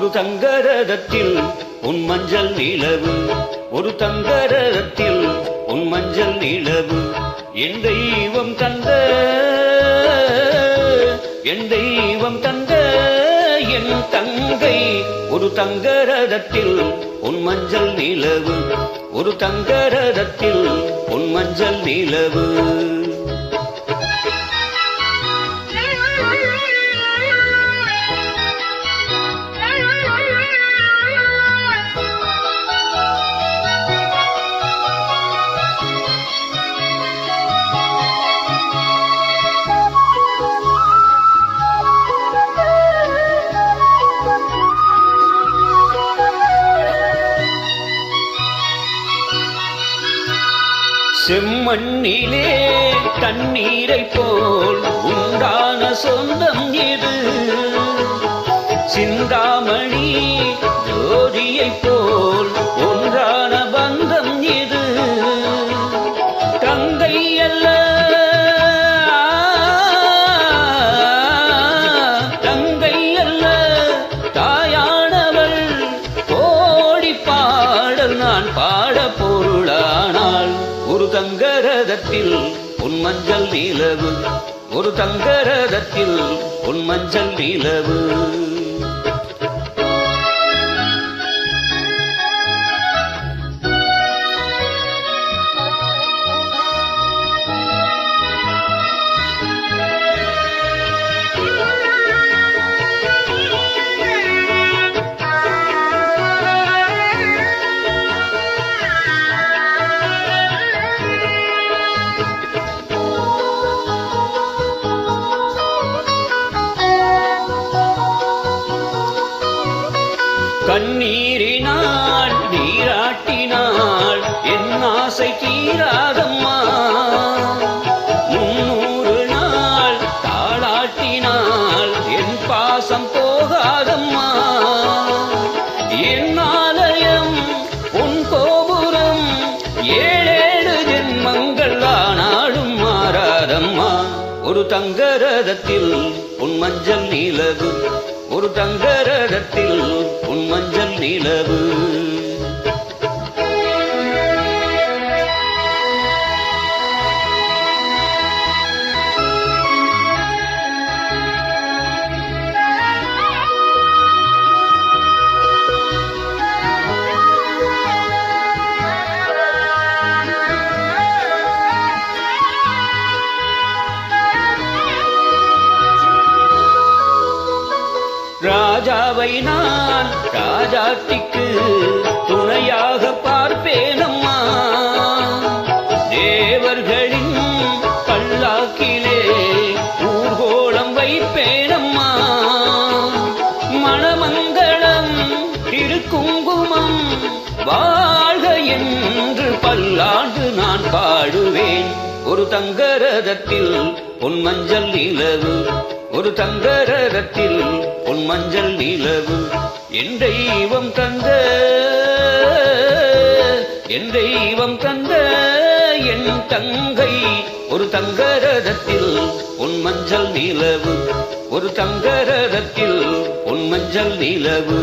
ஒரு தங்கரதத்தில் உன் மஞ்சள் நிலவு, ஒரு தங்கரதத்தில் உன் மஞ்சள் நிலவு. என் தெய்வம் தந்த, என் தெய்வம் தந்த என் தங்கை. ஒரு தங்கரதத்தில் உன் மஞ்சள் நிலவு, ஒரு தங்கரதத்தில் உன் மஞ்சள் நிலவு. செம்மண்ணிலே தண்ணீரை போல் உண்டான சொந்தம் இது, சிந்தாமணி ஜோதியை போல் ஒன்றான பந்தம் இது. தங்கை அல்ல, தங்கை அல்ல தாயானவள். கோடி பாடல் நான் பாட பொருளானால் ஒரு தங்கரதத்தில் உன் மஞ்சள் நிலவு, ஒரு தங்கரதத்தில் உன் மஞ்சள் நிலவு. கண்ணீரினால் நீராட்டினால் என் ஆசை தீராதம்மா. 300 நாள் தாளாட்டினால் என் பாசம் போகாதம்மா. என் ஆலயம் உன் கோபுரம் 7 ஜென்மங்கள் ஆனாலும் மாறாதம்மா. ஒரு தங்கரதத்தில் உன் மஞ்சள் நிலவு, ஒரு தங்கரதத்தில் உன் மஞ்சள் நிலவு. ராஜாவை நான் ராஜாத்திக்கு துணையாக பார்ப்பேனம்மா. தேவர்களின் பல்லாக்கிலே ஊர்கோலம் வைப்பேனம்மா. மணமங்களம் திருக்குங்குமம் வாழ்க என்று பல்லாண்டு நான் பாடுவேன். ஒரு தங்கரதத்தில் உன் மஞ்சள் நிலவு, ஒரு தங்கரதத்தில் உன் மஞ்சள் நிலவு. என் தெய்வம் தந்த, என் தெய்வம் தந்த என் தங்கை. ஒரு தங்கரதத்தில் உன் மஞ்சள் நிலவு, ஒரு தங்கரதத்தில் உன் மஞ்சள் நிலவு.